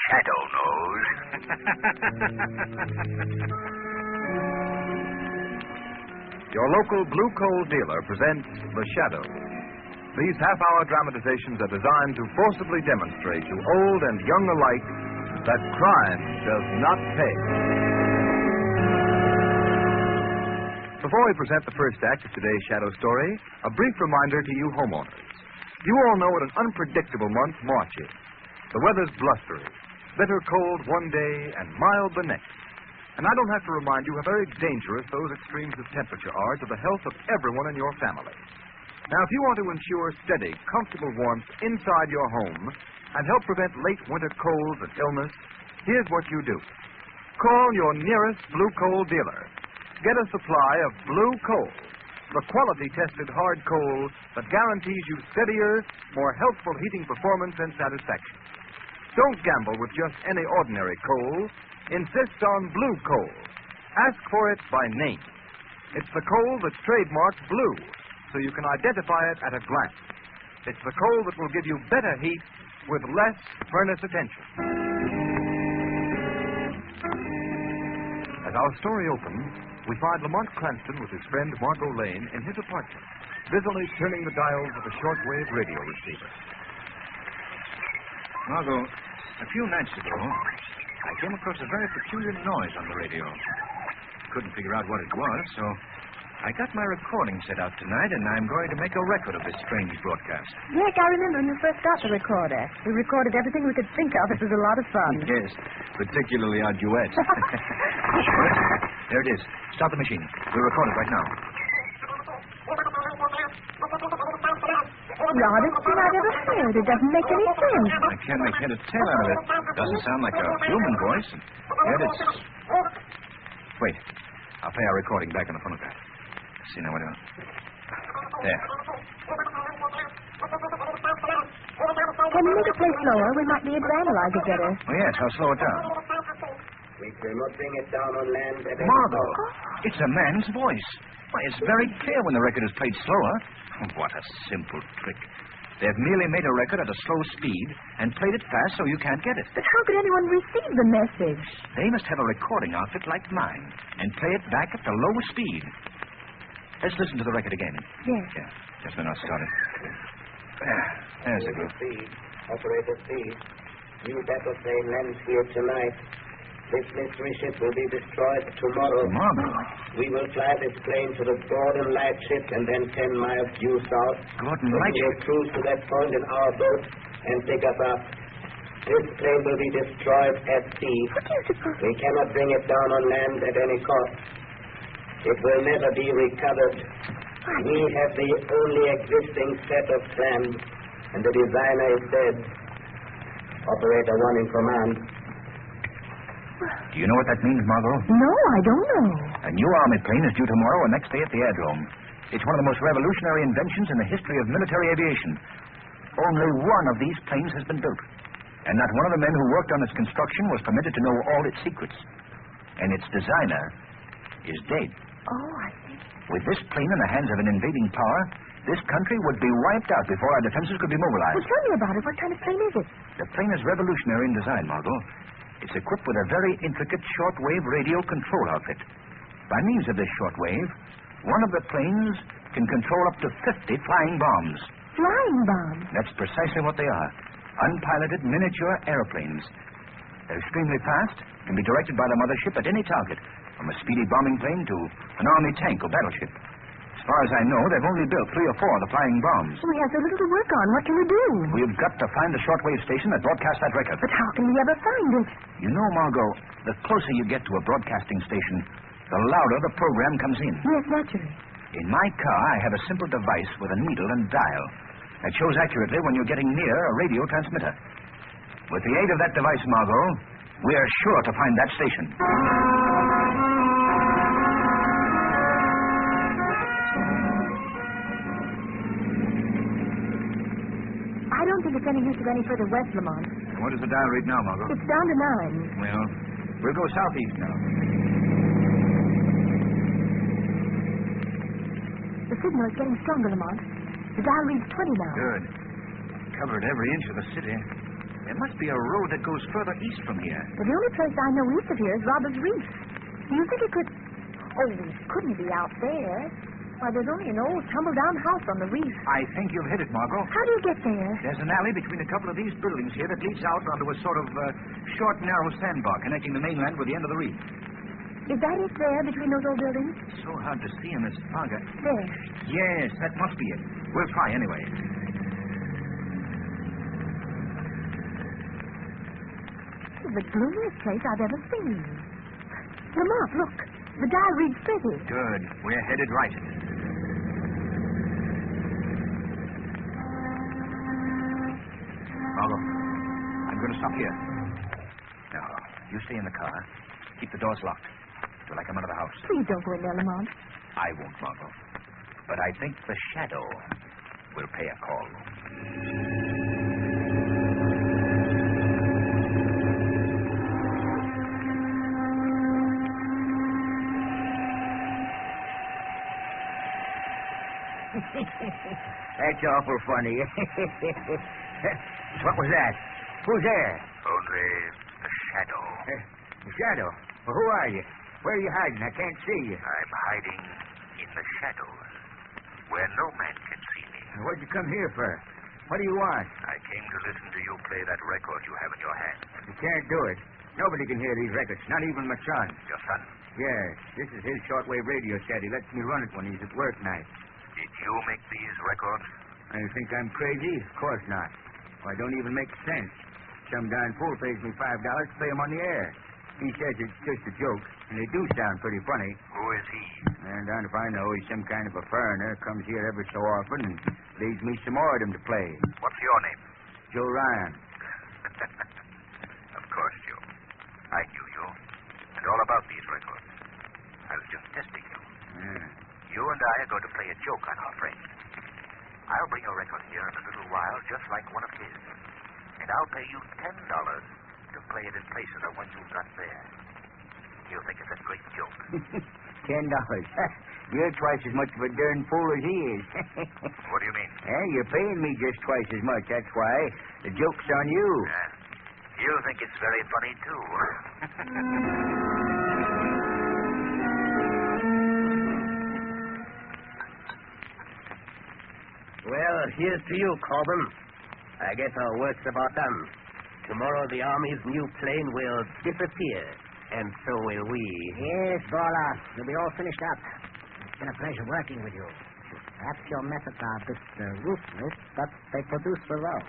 Shadow knows. Your local blue coal dealer presents The Shadow. These half-hour dramatizations are designed to forcibly demonstrate to old and young alike that crime does not pay. Before we present the first act of today's Shadow story, a brief reminder to you homeowners. You all know what an unpredictable month March is. The weather's blustery, bitter cold one day and mild the next. And I don't have to remind you how very dangerous those extremes of temperature are to the health of everyone in your family. Now, if you want to ensure steady, comfortable warmth inside your home and help prevent late winter colds and illness, here's what you do. Call your nearest blue coal dealer. Get a supply of blue coal, the quality-tested hard coal that guarantees you steadier, more healthful heating performance and satisfaction. Don't gamble with just any ordinary coal. Insist on blue coal. Ask for it by name. It's the coal that's trademarked blue, so you can identify it at a glance. It's the coal that will give you better heat with less furnace attention. As our story opens, we find Lamont Cranston with his friend Margot Lane in his apartment, busily turning the dials of a shortwave radio receiver. Margot, a few nights ago, I came across a very peculiar noise on the radio. Couldn't figure out what it was, so I got my recording set out tonight, and I'm going to make a record of this strange broadcast. Nick, I remember when you first got the recorder. We recorded everything we could think of. It was a lot of fun. Yes, particularly our duets. There it is. Stop the machine. We'll record it right now. The oddest thing I've ever heard. It doesn't make any sense. I can't make head or tail out of it. Doesn't sound like a human voice. Yet it's... Wait. I'll play our recording back on the phonograph. Let's see now what... There. Can you make it play slower? We might be able to analyze it better. Oh, yes. I'll slow it down. We cannot bring it down on land at Margot, it's a man's voice. Why, it's very clear when the record is played slower. What a simple trick. They've merely made a record at a slow speed and played it fast so you can't get it. But how could anyone receive the message? They must have a recording outfit like mine and play it back at the low speed. Let's listen to the record again. Yes. Yeah, just when I started. There's the group. Operator C. New battlplane lands here tonight. This mystery ship will be destroyed tomorrow. Margot. We will fly this plane to the Gordon Lightship and then 10 miles due south. Gordon We Lightship? will cruise to that point in our boat and pick us up. This plane will be destroyed at sea. What do you suppose? We cannot bring it down on land at any cost. It will never be recovered. We have the only existing set of plans, and the designer is dead. Operator 1 in command. Do you know what that means, Margot? No, I don't know. A new Army plane is due tomorrow or next day at the aerodrome. It's one of the most revolutionary inventions in the history of military aviation. Only one of these planes has been built. And not one of the men who worked on its construction was permitted to know all its secrets. And its designer is dead. Oh, I see. With this plane in the hands of an invading power, this country would be wiped out before our defenses could be Well, mobilized. tell me about it. What kind of plane is it? The plane is revolutionary in design, Margot. It's equipped with a very intricate shortwave radio control outfit. By means of this shortwave, one of the planes can control up to 50 flying bombs. Flying bombs? That's precisely what they are. Unpiloted miniature airplanes. They're extremely fast, can be directed by the mothership at any target, from a speedy bombing plane to an army tank or battleship. As far as I know, they've only built 3 or 4 of the flying bombs. We have so little to work on. What can we do? We've got to find the shortwave station that broadcasts that record. But how can we ever find it? You know, Margot, the closer you get to a broadcasting station, the louder the program comes in. Yes, naturally. In my car, I have a simple device with a needle and dial that shows accurately when you're getting near a radio transmitter. With the aid of that device, Margot, we're sure to find that station. I don't think it's any use to go any further west, Lamont. What does the dial read now, Margot? It's down to 9. Well, we'll go southeast now. The signal is getting stronger, Lamont. The dial reads 20 now. Good. Covered every inch of the city. There must be a road that goes further east from here. But the only place I know east of here is Robert's Reef. Do you think it could... Oh, it couldn't be out there. Why, there's only an old tumble-down house on the reef. I think you've hit it, Margot. How do you get there? There's an alley between a couple of these buildings here that leads out onto a sort of short, narrow sandbar connecting the mainland with the end of the reef. Is that it there between those old buildings? So hard to see in this fog. There. Yes, that must be it. We'll try anyway. It's the gloomiest place I've ever seen. Lamont, look. The dial reads 30. Good. We're headed right. Margot, I'm going to stop here. Now, you stay in the car. Keep the doors locked till I come out of the house. Please don't go in there, Lamont. I won't, Margot. But I think the shadow will pay a call. That's awful funny. What was that? Who's there? Only the shadow. The shadow. Well, who are you? Where are you hiding? I can't see you. I'm hiding in the shadows, where no man can see me. What'd you come here for? What do you want? I came to listen to you play that record you have in your hand. You can't do it. Nobody can hear these records, not even my son. Your son? Yes, this is his shortwave radio set. He lets me run it when he's at work nights. Did you make these records? You think I'm crazy? Of course not. Well, I don't even make sense. Some darn fool pays me $5 to play him on the air. He says it's just a joke, and they do sound pretty funny. Who is he? And darn if I know, he's some kind of a foreigner. Comes here every so often and leaves me some more of them to play. What's your name? Joe Ryan. Of course, Joe. I knew you, and all about these records. I was just testing you. Yeah. You and I are going to play a joke on our friend. I'll bring a record here in a little while, just like one of his. And I'll pay you $10 to play it in place of the one you got there. He'll think it's a great joke. $10. You're twice as much of a darn fool as he is. What do you mean? You're paying me just twice as much. That's why. The joke's on you. You think it's very funny, too. Well, here's to you, Corbin. I guess our work's about done. Tomorrow the Army's new plane will disappear, and so will we. Yes, Bola. You'll be all finished up. It's been a pleasure working with you. Perhaps your methods are a bit ruthless, but they produce results.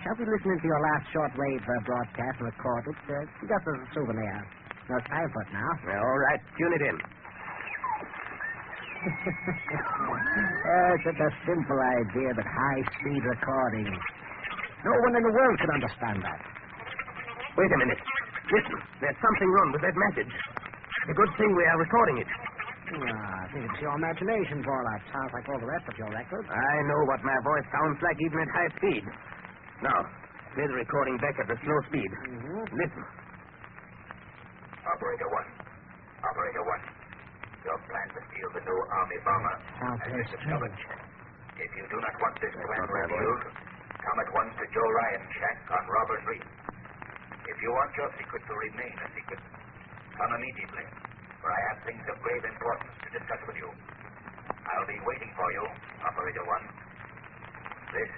Shall we listen into your last shortwave broadcast and record it? Just as a souvenir. No time for it now. All right, tune it in. Such a simple idea, but high-speed recording. No one in the world can understand that. Wait a minute. Listen, there's something wrong with that message. A good thing we are recording it. I think it's your imagination, Paula. It sounds like all the rest of your records. I know what my voice sounds like even at high speed. Now, play the recording back at the slow speed. Mm-hmm. Listen. Operator 1. Operator 1. Your plan to steal the new Army bomber Sounds has very been discovered. strange. If you do not want this plan revealed, come at once to Joe Ryan's shack on Robert's Reef. If you want your secret to remain a secret, come immediately, for I have things of grave importance to discuss with you. I'll be waiting for you, Operator 1. This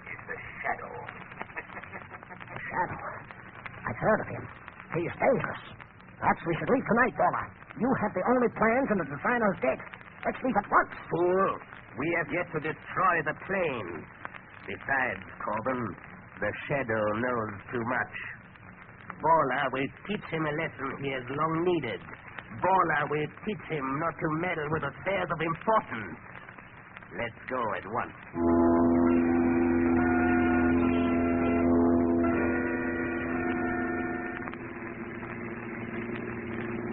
is the Shadow. Shadow. I've heard of him. He's dangerous. Perhaps we should leave tonight, Paula. You have the only plans and the designer's dead. Let's leave at once. Fool, we have yet to destroy the plane. Besides, Corbin, the Shadow knows too much. Bola will teach him a lesson he has long needed. Bola will teach him not to meddle with affairs of importance. Let's go at once.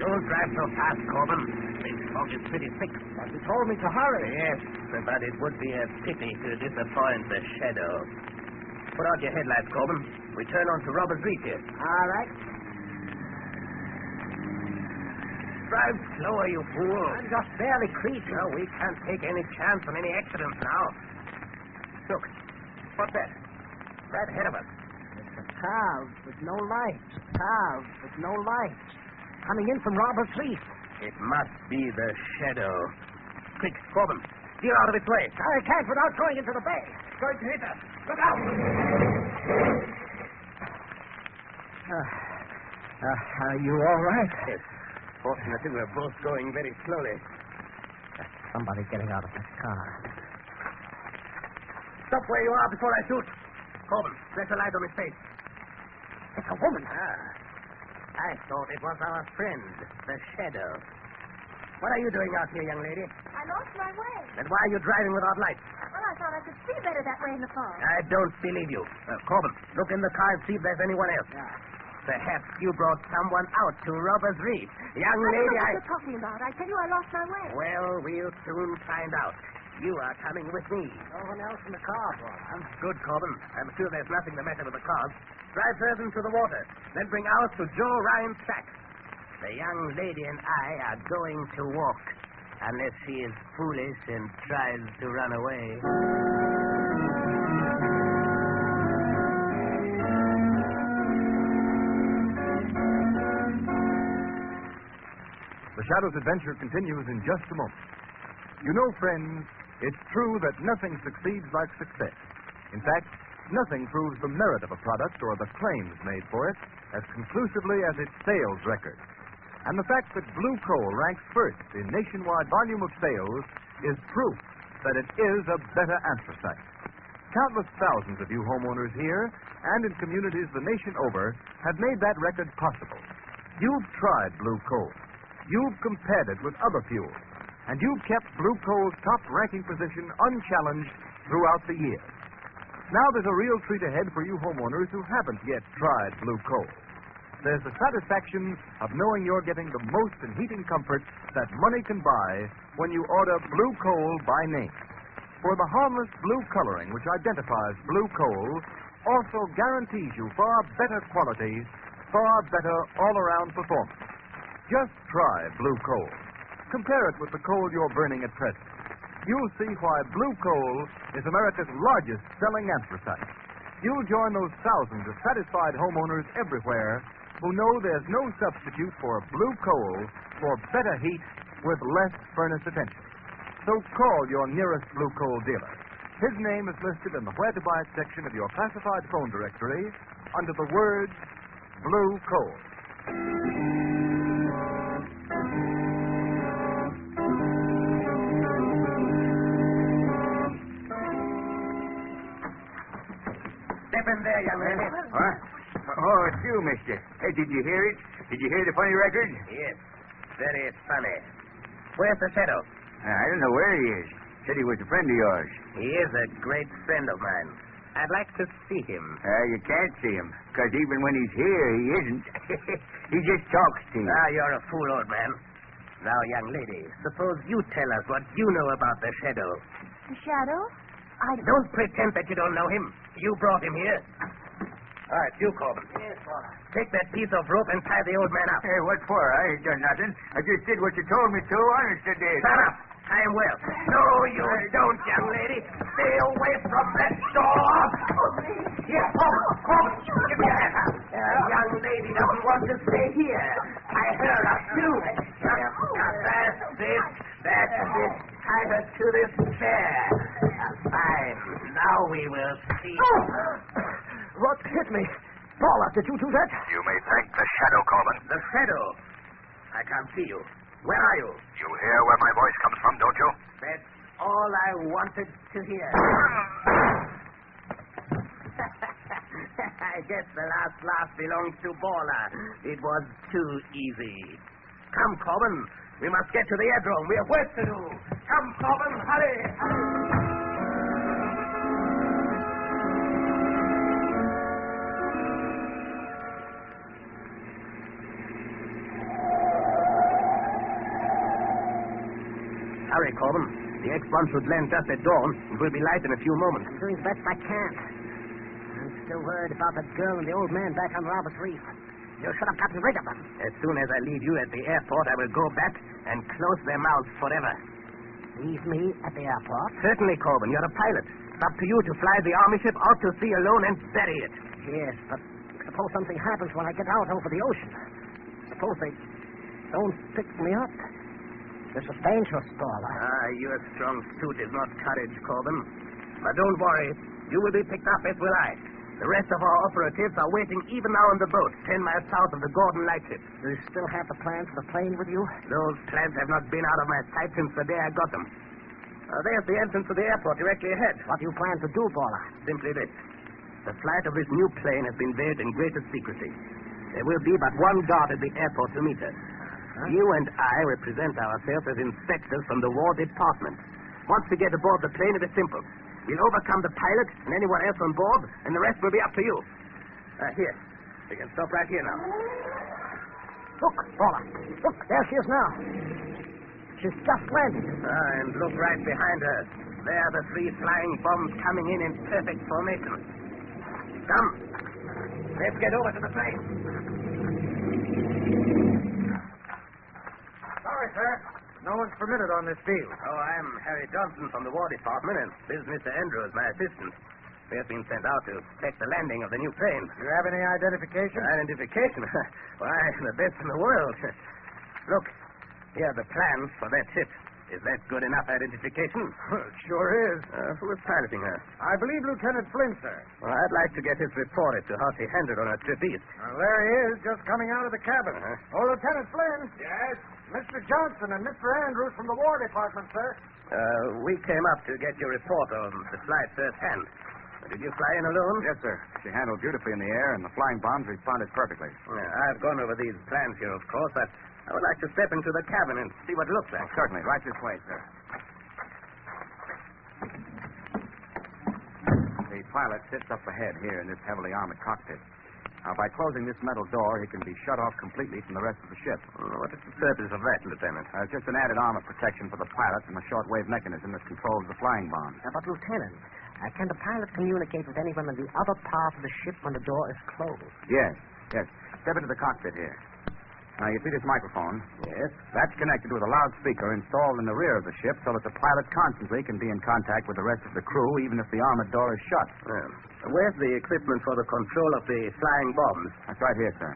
Don't drive so fast, Corbin. This fog is pretty thick. But you told me to hurry. Yes, but it would be a pity to disappoint the Shadow. Put out your headlights, Corbin. We turn on to Robert's Reef here. All right. Drive slower, you fool. I'm just barely creeping. No, we can't take any chance on any accidents now. Look, what's that? right ahead of us. It's a car with no lights. Coming in from Robert's Reef. It must be the shadow. Quick, Corbin, steer out of its way. I can't without going into the bay. It's going to hit us. Look out! Are you all right? Yes. Fortunately, we're both going very slowly. Somebody getting out of that car. Stop where you are before I shoot. Corbin, flash a light on his face. It's a woman. I thought it was our friend, the shadow. What are you doing out here, young lady? I lost my way. And why are you driving without lights? Well, I thought I could see better that way in the fog. I don't believe you. Corbin, look in the car and see if there's anyone else. Yeah. Perhaps you brought someone out to Robert's Reef. Young I don't lady, know what you're talking about. I tell you, I lost my way. Well, we'll soon find out. You are coming with me. No one else in the car, Bob. Good, Corbin. I'm sure there's nothing the matter with the cars. Drive hers into the water. Then bring ours to Joe Ryan's shack. The young lady and I are going to walk. Unless she is foolish and tries to run away. The Shadow's adventure continues in just a moment. You know, friends, it's true that nothing succeeds like success. In fact, nothing proves the merit of a product or the claims made for it as conclusively as its sales record. And the fact that Blue Coal ranks first in nationwide volume of sales is proof that it is a better anthracite. Countless thousands of you homeowners here and in communities the nation over have made that record possible. You've tried Blue Coal. You've compared it with other fuels. And you've kept Blue Coal's top-ranking position unchallenged throughout the year. Now there's a real treat ahead for you homeowners who haven't yet tried Blue Coal. There's the satisfaction of knowing you're getting the most in heating comfort that money can buy when you order Blue Coal by name. For the harmless blue coloring which identifies Blue Coal also guarantees you far better quality, far better all-around performance. Just try Blue Coal. Compare it with the coal you're burning at present. You'll see why Blue Coal is America's largest selling anthracite. You'll join those thousands of satisfied homeowners everywhere who know there's no substitute for Blue Coal for better heat with less furnace attention. So call your nearest Blue Coal dealer. His name is listed in the Where to Buy It section of your classified phone directory under the words Blue Coal. Step in there, young lady. What? Oh, it's you, mister. Hey, did you hear it? Did you hear the funny record? Yes, very funny. Where's the shadow? I don't know where he is. Said he was a friend of yours. He is a great friend of mine. I'd like to see him. You can't see him, because even when he's here, he isn't. He just talks to you. Ah, you're a fool, old man. Now, young lady, suppose you tell us what you know about the shadow. The shadow? Don't pretend that you don't know him. You brought him here. All right, you, Corbin. Yes, boss. Take that piece of rope and tie the old man up. Hey, what for? I ain't done nothing. I just did what you told me to. Honest, I did. Shut up. Tie him well. No, you don't, young lady. Stay away from that door. Here, Corbin. Give me a hand. The young lady doesn't want to stay here. Tie her up, too. That's it. That's it. Tie her to this chair. Fine. Now we will see. What hit me? Paula, did you do that? You may thank the shadow, Corbin. The shadow. I can't see you. Where are you? You hear where my voice comes from, don't you? That's all I wanted to hear. I guess the last laugh belongs to Paula. It was too easy. Come, Corbin. We must get to the aerodrome. We have work to do. Come, Corbin. Hurry. Hurry, Corbin. The X-1 should land just at dawn. It will be light in a few moments. I'm doing the best I can. I'm still worried about that girl and the old man back on Robert's Reef. You should have gotten rid of them. As soon as I leave you at the airport, I will go back and close their mouths forever. Leave me at the airport? Certainly, Corbin. You're a pilot. up to you to fly the army ship out to sea alone and bury it. Yes, but suppose something happens when I get out over the ocean. Suppose they don't pick me up. This is dangerous, Paula. Your strong suit is not courage, Corbin. But don't worry. You will be picked up, as will I. The rest of our operatives are waiting even now on the boat, 10 miles south of the Gordon Lightship. Do you still have the plans for the plane with you? Those plans have not been out of my sight since the day I got them. There's the entrance to the airport directly ahead. What do you plan to do, Paula? Simply this. The flight of this new plane has been veiled in greatest secrecy. There will be but one guard at the airport to meet us. Huh? You and I represent ourselves as inspectors from the War Department. Once we get aboard the plane, it is simple. We'll overcome the pilot and anyone else on board, and the rest will be up to you. Here. We can stop right here now. Look, Paula. Look, there she is now. She's just landed. And look right behind her. There are the 3 flying bombs coming in perfect formation. Come. Let's get over to the plane. Sorry, sir. No one's permitted on this field. Oh, I'm Harry Johnson from the War Department, and this is Mr. Andrews, my assistant. We have been sent out to check the landing of the new plane. Do you have any identification? Identification? Why, the best in the world. Look, here are the plans for that ship. Is that good enough identification? Well, it sure is. Who is piloting her? I believe Lieutenant Flynn, sir. Well, I'd like to get his report as to how she handled on her trip east. Well, there he is, just coming out of the cabin. Oh, Lieutenant Flynn. Yes? Mr. Johnson and Mr. Andrews from the War Department, sir. We came up to get your report on the flight firsthand. Did you fly in alone? Yes, sir. She handled beautifully in the air, and the flying bombs responded perfectly. I've gone over these plans here, of course, but I would like to step into the cabin and see what it looks like. Certainly. Right this way, sir. The pilot sits up ahead here in this heavily armored cockpit. Now, by closing this metal door, he can be shut off completely from the rest of the ship. What is the purpose of that, Lieutenant? It's just an added armor protection for the pilot and the shortwave mechanism that controls the flying bomb. But, Lieutenant, can the pilot communicate with anyone in the other part of the ship when the door is closed? Yes. Step into the cockpit here. Now, you see this microphone? Yes. That's connected with a loudspeaker installed in the rear of the ship so that the pilot constantly can be in contact with the rest of the crew, even if the armored door is shut. Where's the equipment for the control of the flying bombs? That's right here, sir.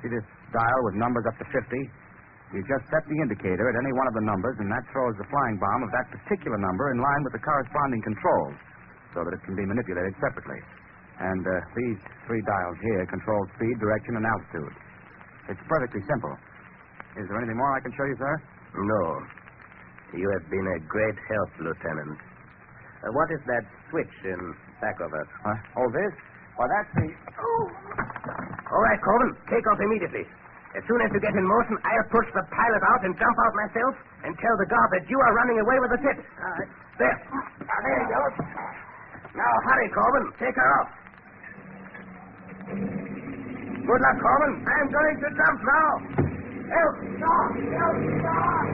See this dial with numbers up to 50? You just set the indicator at any one of the numbers, and that throws the flying bomb of that particular number in line with the corresponding controls so that it can be manipulated separately. And these 3 dials here control speed, direction, and altitude. It's perfectly simple. Is there anything more I can show you, sir? No. You have been a great help, Lieutenant. What is that switch in back of us? Oh, this? Why, that's the... All right, Corbin, take off immediately. As soon as you get in motion, I'll push the pilot out and jump out myself and tell the guard that you are running away with the ship. There. There you go. Now, hurry, Corbin. Take her off. Good luck, Corbin. I'm going to jump now. Help! Stop! Help! Stop!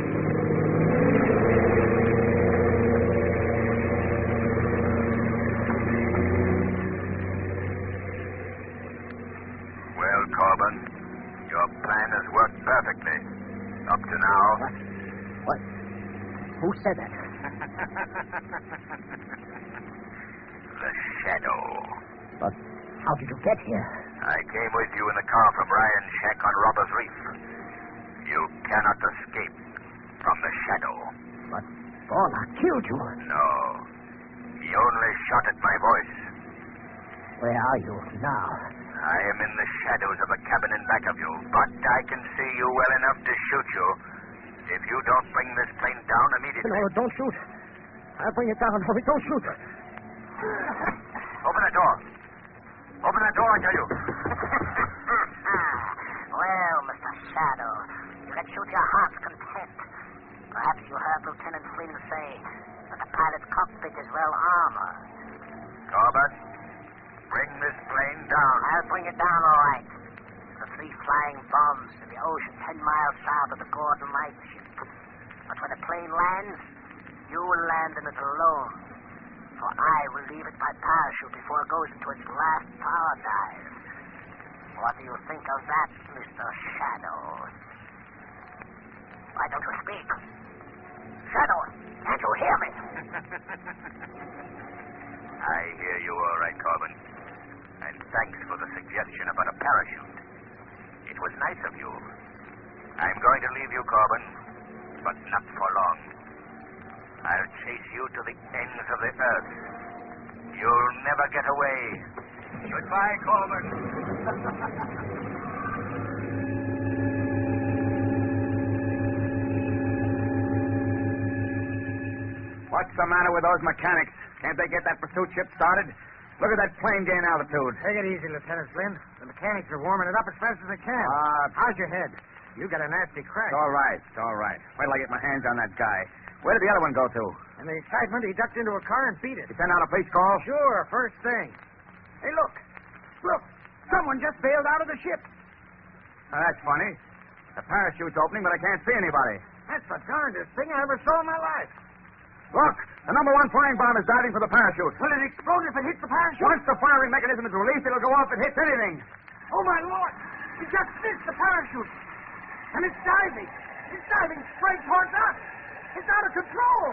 Well, Corbin, your plan has worked perfectly. Up to now. What? Who said that? The Shadow. But how did you get here? I came with you in the car from Ryan's shack on Robbers Reef. You cannot escape from the Shadow. But Paula killed you. No. He only shot at my voice. Where are you now? I am in the shadows of a cabin in back of you, but I can see you well enough to shoot you if you don't bring this plane down immediately. No, don't shoot. I'll bring it down. Hurry, don't shoot. Open the door. Open that door, I tell you. Well, Mr. Shadow, you can shoot your heart's content. Perhaps you heard Lieutenant Flynn say that the pilot's cockpit is well armored. Corbett, bring this plane down. I'll bring it down all right. The 3 flying bombs in the ocean 10 miles south of the Gordon Lightship. But when the plane lands, you will land in it alone. For I will leave it by parachute before it goes into its last power dive. What do you think of that, Mr. Shadow? Why don't you speak? Shadow, can't you hear me? I hear you all right, Corbin. And thanks for the suggestion about a parachute. It was nice of you. I'm going to leave you, Corbin, but not for long. I'll chase you to the ends of the earth. You'll never get away. Goodbye, Corbin. What's the matter with those mechanics? Can't they get that pursuit ship started? Look at that plane gain altitude. Take it easy, Lieutenant Flynn. The mechanics are warming it up as fast as they can. How's your head? You got a nasty crack. It's all right. It's all right. Wait till I get my hands on that guy. Where did the other one go to? In the excitement, he ducked into a car and beat it. You send out a police call? Sure, first thing. Hey, look. Look. Someone just bailed out of the ship. Now, that's funny. The parachute's opening, but I can't see anybody. That's the darndest thing I ever saw in my life. Look, the number 1 flying bomb is diving for the parachute. Will it explode if it hits the parachute? Once the firing mechanism is released, it'll go off if it hits anything. Oh, my Lord. He just missed the parachute. And it's diving. It's diving straight towards us. It's out of control.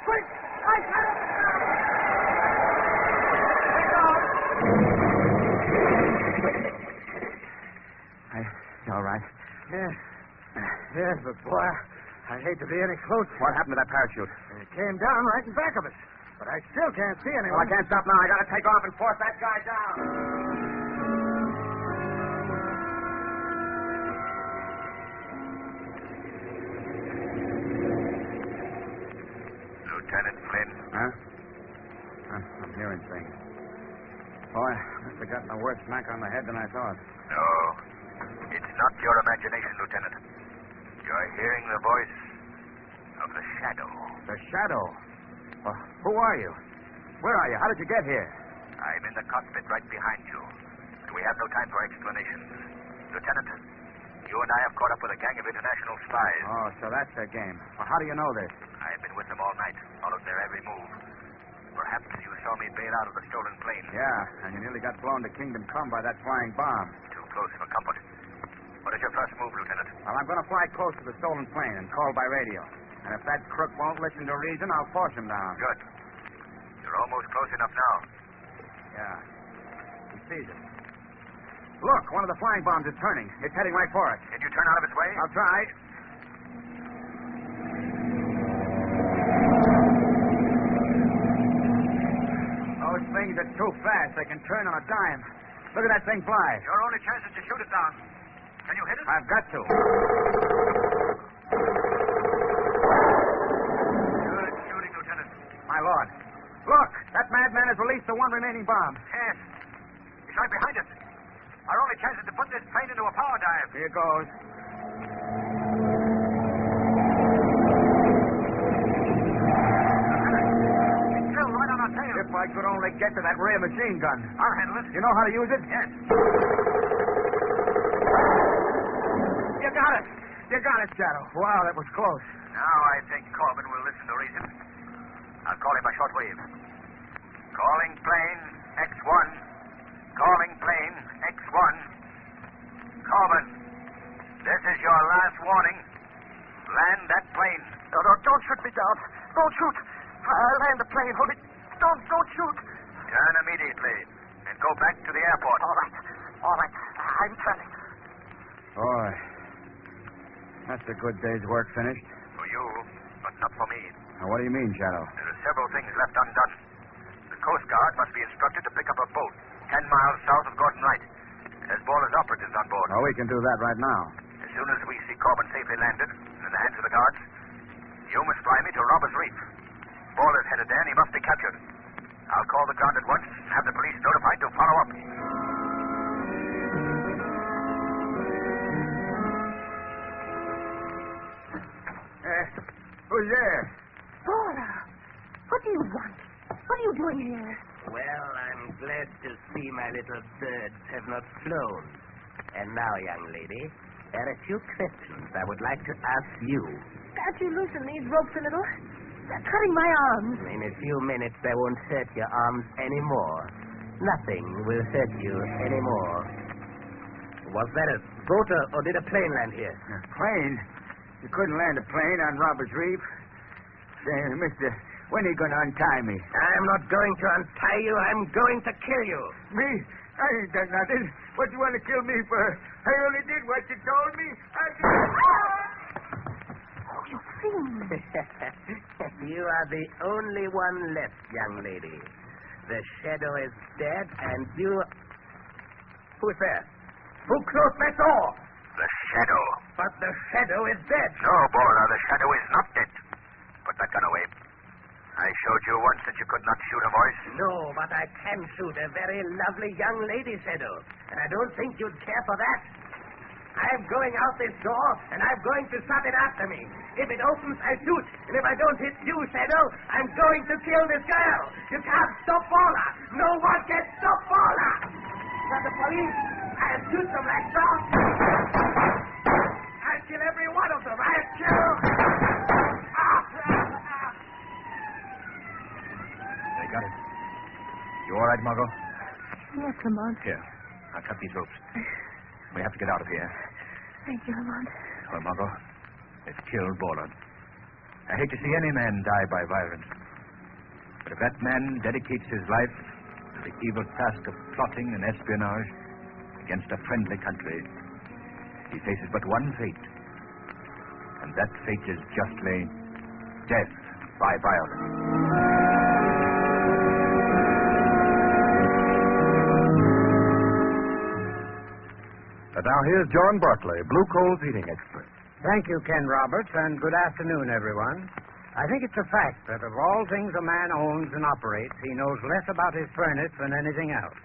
Quick, I got it. You all right? Yeah. Yes, but boy, I hate to be any closer. What happened to that parachute? It came down right in back of us. But I still can't see anyone. Well, I can't stop now. I gotta take off and force that guy down. Lieutenant Flynn. Huh? I'm hearing things. Boy, must have gotten a worse smack on the head than I thought. No, it's not your imagination, Lieutenant. You're hearing the voice of the Shadow. The Shadow? Who are you? Where are you? How did you get here? I'm in the cockpit right behind you. And we have no time for explanations. Lieutenant, you and I have caught up with a gang of international spies. Oh, so that's their game. Well, how do you know this? I've been with them all night, followed their every move. Perhaps you saw me bail out of the stolen plane. Yeah, and you nearly got blown to Kingdom Come by that flying bomb. Too close for comfort. What is your first move, Lieutenant? Well, I'm going to fly close to the stolen plane and call by radio. And if that crook won't listen to reason, I'll force him down. Good. You're almost close enough now. Yeah. He sees it. Look, one of the flying bombs is turning. It's heading right for us. Can you turn out of its way? I'll try. Those things are too fast. They can turn on a dime. Look at that thing fly. Your only chance is to shoot it down. Can you hit it? I've got to. Good shooting, Lieutenant. My lord. Look, that madman has released the one remaining bomb. Yes. He's right behind us. Our only chance is to put this plane into a power dive. Here goes. It's still right on our tail. If I could only get to that rear machine gun. I'll handle it. You know how to use it? Yes. You got it. You got it, Shadow. Wow, that was close. Now I think Corbin will listen to reason. I'll call him by shortwave. Calling plane X1. Calling plane X1. Corbin, this is your last warning. Land that plane. No, don't shoot me down. Don't shoot. I'll land the plane. Hold it. Don't shoot. Turn immediately and go back to the airport. All right. I'm turning. Boy, that's a good day's work finished. For you, but not for me. Now, what do you mean, Shadow? There are several things left undone. The Coast Guard must be instructed to pick up a boat 10 miles south of Gordon Light. It has Baller's operatives on board. Oh, we can do that right now. As soon as we see Corbin safely landed and in the hands of the guards, you must fly me to Robbers Reef. Baller's headed there and he must be captured. I'll call the ground at once and have the police notified to follow up. Who's there? Bora, what do you want? What are you doing here? Well, I'm glad to see my little birds have not flown. And now, young lady, there are a few questions I would like to ask you. Can't you loosen these ropes a little? They're cutting my arms. In a few minutes, they won't hurt your arms anymore. Nothing will hurt you anymore. Was that a boat or did a plane land here? A plane? You couldn't land a plane on Robbers Reef. Say, mister, When are you going to untie me? I'm not going to untie you. I'm going to kill you. Me? I ain't done nothing. What you want to kill me for? I only did what you told me. Oh, you fiend. You are the only one left, young lady. The shadow is dead, and you... Who's there? Who closed that door? The shadow. But the shadow is dead. No, Bora, the shadow is not dead. Put that gun away. I showed you once that you could not shoot a voice. No, but I can shoot a very lovely young lady, Shadow. And I don't think you'd care for that. I'm going out this door, and I'm going to shut it after me. If it opens, I shoot. And if I don't hit you, Shadow, I'm going to kill this girl. You can't stop Paula. No one can stop Paula. But the police, I'll shoot them like dogs. I'll kill every one of them. I'll kill... They got it. You all right, Margot? Yes, Lamont. Here, I'll cut these ropes. We have to get out of here. Thank you, Lamont. Well, Margot, they've killed Borland. I hate to see any man die by violence. But if that man dedicates his life to the evil task of plotting and espionage against a friendly country, he faces but one fate. And that fate is justly death by violence. And now here's John Barclay, Blue Coal's heating expert. Thank you, Ken Roberts, and good afternoon, everyone. I think it's a fact that of all things a man owns and operates, he knows less about his furnace than anything else.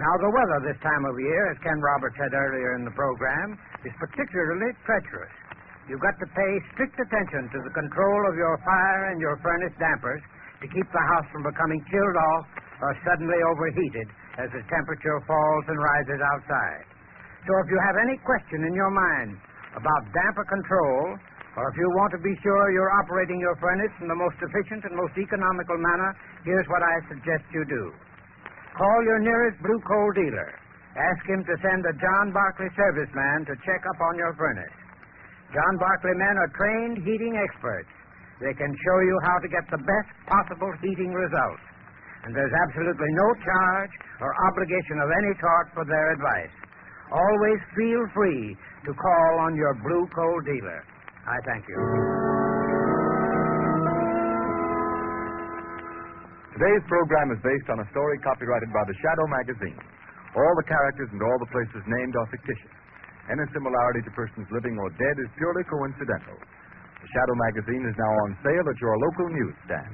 Now, the weather this time of year, as Ken Roberts said earlier in the program, is particularly treacherous. You've got to pay strict attention to the control of your fire and your furnace dampers to keep the house from becoming chilled off or suddenly overheated as the temperature falls and rises outside. So if you have any question in your mind about damper control, or if you want to be sure you're operating your furnace in the most efficient and most economical manner, here's what I suggest you do. Call your nearest Blue Coal dealer. Ask him to send a John Barclay serviceman to check up on your furnace. John Barclay men are trained heating experts. They can show you how to get the best possible heating results. And there's absolutely no charge or obligation of any sort for their advice. Always feel free to call on your Blue Coal dealer. I thank you. Today's program is based on a story copyrighted by the Shadow magazine. All the characters and all the places named are fictitious. Any similarity to persons living or dead is purely coincidental. The Shadow magazine is now on sale at your local newsstand.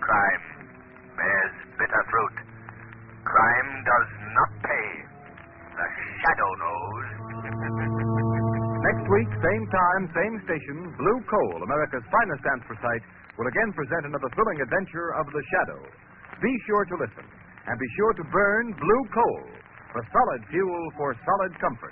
Crime bears bitter fruit. Crime does not pay. The shadow knows. Next week, same time, same station, Blue Coal, America's finest answer site, will again present another thrilling adventure of the shadow. Be sure to listen, and be sure to burn Blue Coal, the solid fuel for solid comfort.